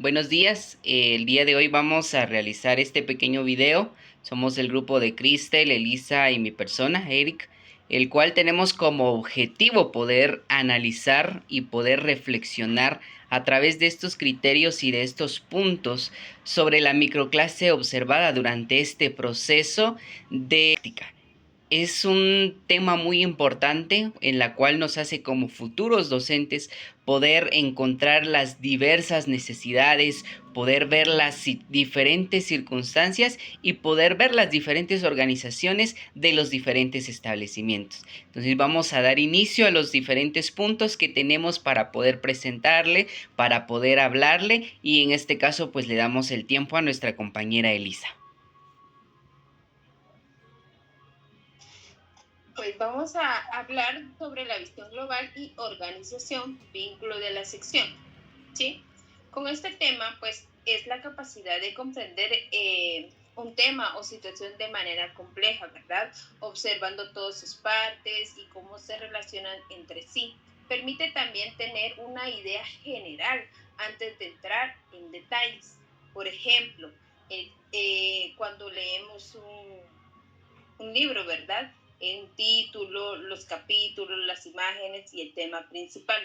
Buenos días, el día de hoy vamos a realizar este pequeño video. Somos el grupo de Cristel, Elisa y mi persona, Eric, el cual tenemos como objetivo poder analizar y poder reflexionar a través de estos criterios y de estos puntos sobre la microclase observada durante este proceso de práctica. Es un tema muy importante en la cual nos hace como futuros docentes poder encontrar las diversas necesidades, poder ver las diferentes circunstancias y poder ver las diferentes organizaciones de los diferentes establecimientos. Entonces vamos a dar inicio a los diferentes puntos que tenemos para poder presentarle, para poder hablarle, y en este caso pues le damos el tiempo a nuestra compañera Elisa. Pues vamos a hablar sobre la visión global y organización, vínculo de la sección, ¿sí? Con este tema, pues, es la capacidad de comprender un tema o situación de manera compleja, ¿verdad? Observando todas sus partes y cómo se relacionan entre sí. Permite también tener una idea general antes de entrar en detalles. Por ejemplo, cuando leemos un libro, ¿verdad? En título, los capítulos, las imágenes y el tema principal.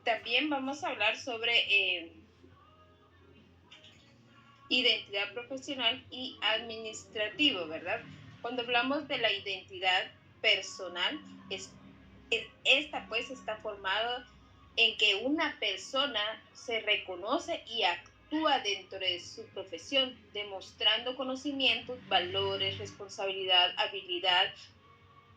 También vamos a hablar sobre identidad profesional y administrativo, ¿verdad? Cuando hablamos de la identidad personal, esta pues está formada en que una persona se reconoce y actúa dentro de su profesión, demostrando conocimientos, valores, responsabilidad,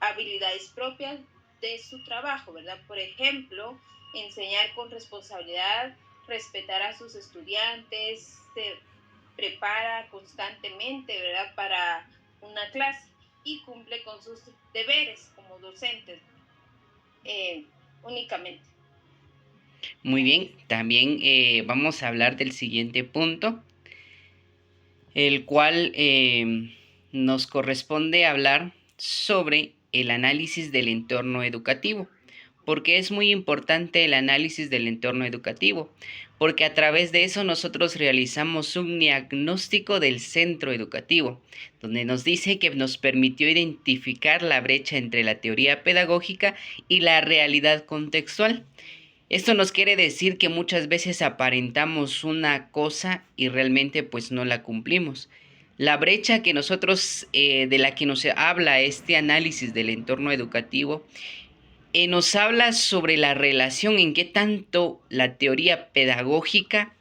habilidades propias de su trabajo, ¿verdad? Por ejemplo, enseñar con responsabilidad, respetar a sus estudiantes, se prepara constantemente, ¿verdad? Para una clase y cumple con sus deberes como docente únicamente. Muy bien, también vamos a hablar del siguiente punto, el cual nos corresponde hablar sobre el análisis del entorno educativo. Porque es muy importante el análisis del entorno educativo, porque a través de eso nosotros realizamos un diagnóstico del centro educativo, donde nos dice que nos permitió identificar la brecha entre la teoría pedagógica y la realidad contextual. Esto nos quiere decir que muchas veces aparentamos una cosa y realmente pues no la cumplimos. La brecha que nosotros, de la que nos habla este análisis del entorno educativo, nos habla sobre la relación en que tanto la teoría pedagógica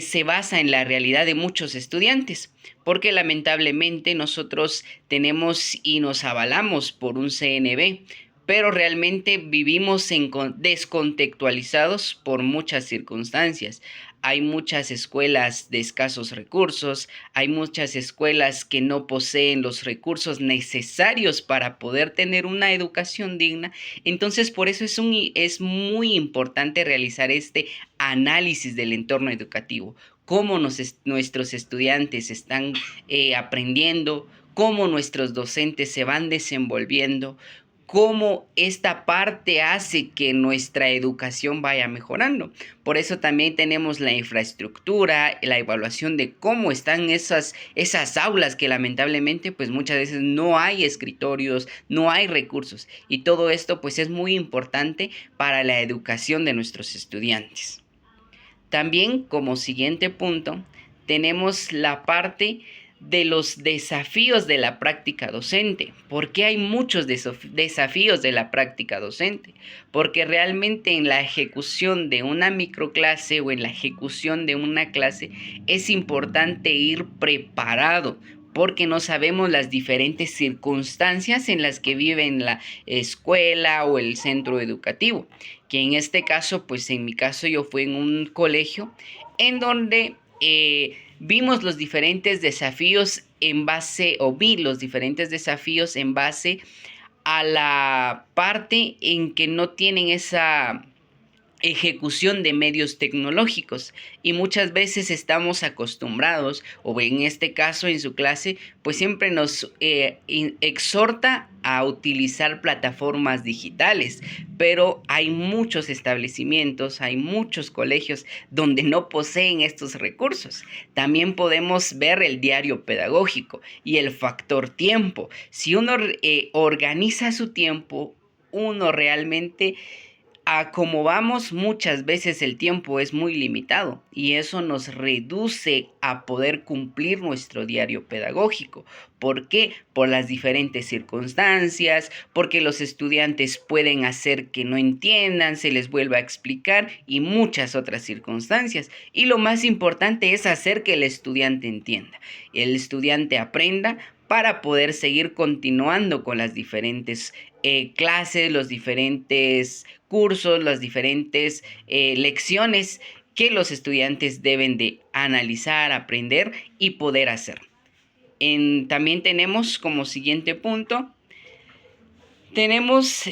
se basa en la realidad de muchos estudiantes, porque lamentablemente nosotros tenemos y nos avalamos por un CNB, pero realmente vivimos descontextualizados por muchas circunstancias. Hay muchas escuelas de escasos recursos, hay muchas escuelas que no poseen los recursos necesarios para poder tener una educación digna. Entonces, por eso es muy importante realizar este análisis del entorno educativo, cómo nuestros estudiantes están aprendiendo, cómo nuestros docentes se van desenvolviendo, cómo esta parte hace que nuestra educación vaya mejorando. Por eso también tenemos la infraestructura, la evaluación de cómo están esas aulas que lamentablemente pues muchas veces no hay escritorios, no hay recursos, y todo esto pues es muy importante para la educación de nuestros estudiantes. También como siguiente punto tenemos la parte de los desafíos de la práctica docente. ¿Por qué hay muchos desafíos de la práctica docente? Porque realmente en la ejecución de una microclase o en la ejecución de una clase es importante ir preparado, porque no sabemos las diferentes circunstancias en las que vive en la escuela o el centro educativo, que en este caso, pues en mi caso yo fui en un colegio en donde vimos los diferentes desafíos en base, o vi los diferentes desafíos en base a la parte en que no tienen ejecución de medios tecnológicos, y muchas veces estamos acostumbrados, o en este caso en su clase, pues siempre nos exhorta a utilizar plataformas digitales, pero hay muchos establecimientos, hay muchos colegios donde no poseen estos recursos. También podemos ver el diario pedagógico y el factor tiempo. Si uno organiza su tiempo, uno realmente, a como vamos, muchas veces el tiempo es muy limitado y eso nos reduce a poder cumplir nuestro diario pedagógico. ¿Por qué? Por las diferentes circunstancias, porque los estudiantes pueden hacer que no entiendan, se les vuelva a explicar y muchas otras circunstancias. Y lo más importante es hacer que el estudiante entienda, el estudiante aprenda para poder seguir continuando con las diferentes clases, los diferentes cursos, las diferentes lecciones que los estudiantes deben de analizar, aprender y poder hacer. También tenemos como siguiente punto, tenemos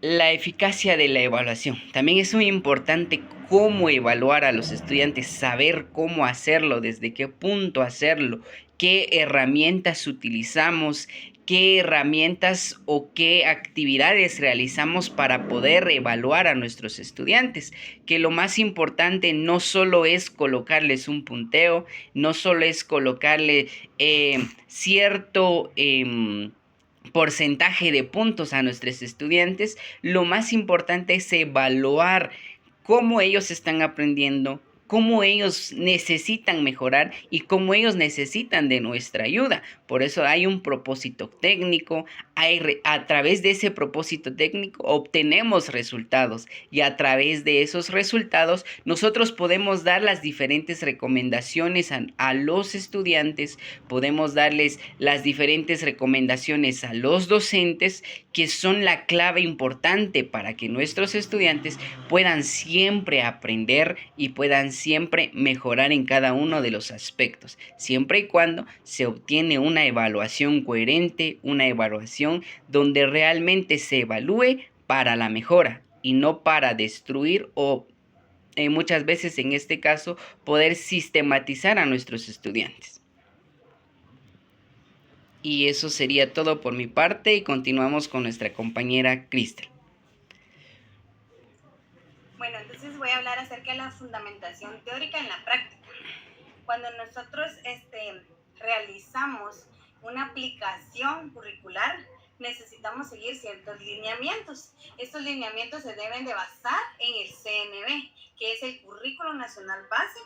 la eficacia de la evaluación. También es muy importante cómo evaluar a los estudiantes, saber cómo hacerlo, desde qué punto hacerlo, qué herramientas utilizamos, qué herramientas o qué actividades realizamos para poder evaluar a nuestros estudiantes. Que lo más importante no solo es colocarles un punteo, no solo es colocarle cierto porcentaje de puntos a nuestros estudiantes. Lo más importante es evaluar cómo ellos están aprendiendo, cómo ellos necesitan mejorar y cómo ellos necesitan de nuestra ayuda. Por eso hay un propósito técnico, a través de ese propósito técnico obtenemos resultados y a través de esos resultados nosotros podemos dar las diferentes recomendaciones a los estudiantes, podemos darles las diferentes recomendaciones a los docentes, que son la clave importante para que nuestros estudiantes puedan siempre aprender y puedan siempre mejorar en cada uno de los aspectos, siempre y cuando se obtiene una evaluación coherente, una evaluación donde realmente se evalúe para la mejora y no para destruir o muchas veces en este caso poder sistematizar a nuestros estudiantes. Y eso sería todo por mi parte y continuamos con nuestra compañera Cristel. Bueno, entonces voy a hablar acerca de la fundamentación teórica en la práctica. Cuando nosotros realizamos una aplicación curricular, necesitamos seguir ciertos lineamientos. Estos lineamientos se deben de basar en el CNB, que es el Currículo Nacional Base,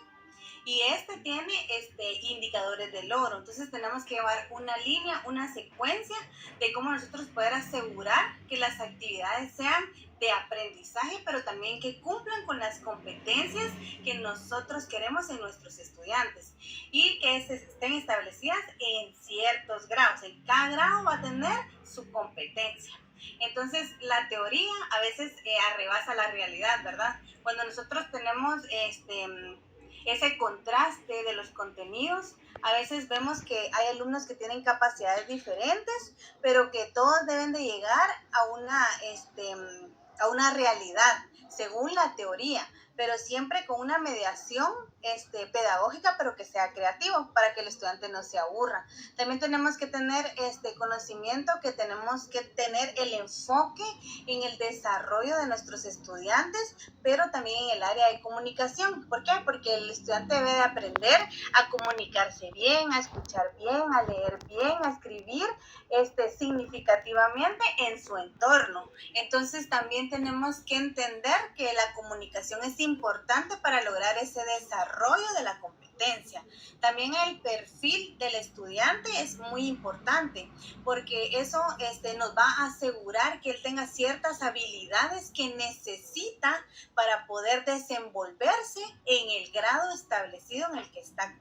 y tiene indicadores de logro. Entonces tenemos que llevar una línea, una secuencia de cómo nosotros poder asegurar que las actividades sean de aprendizaje, pero también que cumplan con las competencias que nosotros queremos en nuestros estudiantes y que estén establecidas en ciertos grados. En cada grado va a tener su competencia. Entonces, la teoría a veces arrebasa la realidad, ¿verdad? Cuando nosotros tenemos ese contraste de los contenidos, a veces vemos que hay alumnos que tienen capacidades diferentes, pero que todos deben de llegar a una realidad según la teoría, pero siempre con una mediación pedagógica, pero que sea creativo para que el estudiante no se aburra. También tenemos que tener conocimiento, que tenemos que tener el enfoque en el desarrollo de nuestros estudiantes, pero también en el área de comunicación. ¿Por qué? Porque el estudiante debe de aprender a comunicarse bien, a escuchar bien, a leer bien, a escribir significativamente en su entorno. Entonces también tenemos que entender que la comunicación es importante para lograr ese desarrollo de la competencia. También el perfil del estudiante es muy importante, porque eso nos va a asegurar que él tenga ciertas habilidades que necesita para poder desenvolverse en el grado establecido en el que está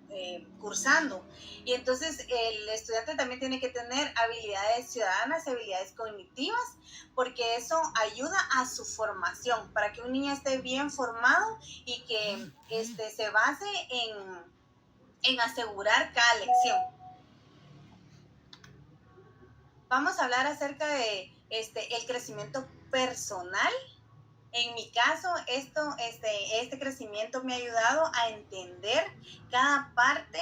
cursando. Y entonces el estudiante también tiene que tener habilidades ciudadanas, habilidades cognitivas, porque eso ayuda a su formación, para que un niño esté bien formado y que se base en asegurar cada lección. Vamos a hablar acerca de el crecimiento personal En mi caso, este crecimiento me ha ayudado a entender cada parte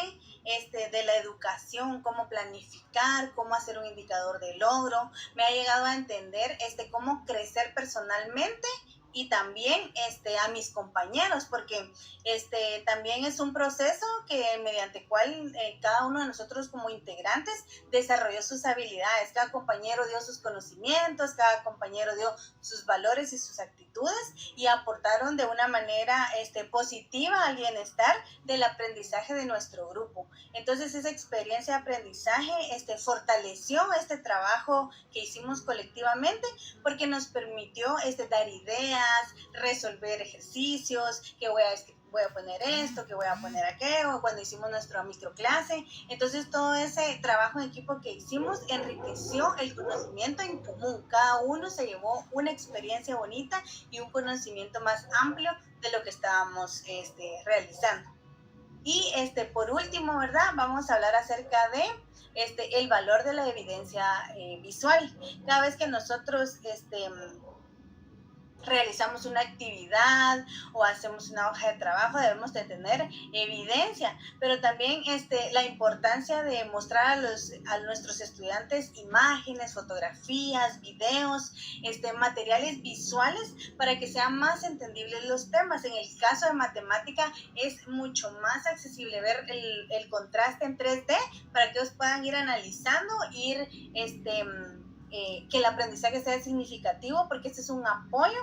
de la educación, cómo planificar, cómo hacer un indicador de logro. Me ha llegado a entender cómo crecer personalmente y también a mis compañeros, porque también es un proceso que mediante cual cada uno de nosotros como integrantes desarrolló sus habilidades. Cada compañero dio sus conocimientos, cada compañero dio sus valores y sus actitudes y aportaron de una manera positiva al bienestar del aprendizaje de nuestro grupo. Entonces esa experiencia de aprendizaje fortaleció este trabajo que hicimos colectivamente, porque nos permitió dar ideas, resolver ejercicios, que voy a poner esto, que voy a poner aquello, cuando hicimos nuestra microclase. Entonces todo ese trabajo en equipo que hicimos enriqueció el conocimiento en común. Cada uno se llevó una experiencia bonita y un conocimiento más amplio de lo que estábamos realizando. Y por último, ¿verdad? Vamos a hablar acerca de el valor de la evidencia visual. Cada vez que nosotros realizamos una actividad o hacemos una hoja de trabajo, debemos de tener evidencia, pero también la importancia de mostrar a nuestros estudiantes imágenes, fotografías, videos, materiales visuales para que sean más entendibles los temas. En el caso de matemática es mucho más accesible ver el contraste en 3D para que ellos puedan ir analizando, que el aprendizaje sea significativo, porque este es un apoyo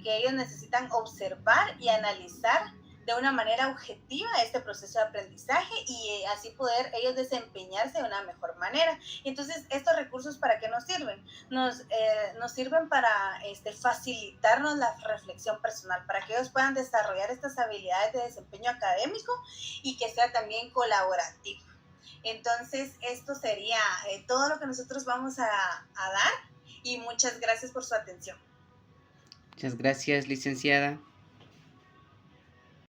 que ellos necesitan observar y analizar de una manera objetiva este proceso de aprendizaje y así poder ellos desempeñarse de una mejor manera. Entonces, estos recursos, ¿para qué nos sirven? Nos sirven para facilitarnos la reflexión personal, para que ellos puedan desarrollar estas habilidades de desempeño académico y que sea también colaborativo. Entonces, esto sería todo lo que nosotros vamos a dar y muchas gracias por su atención. Muchas gracias, licenciada.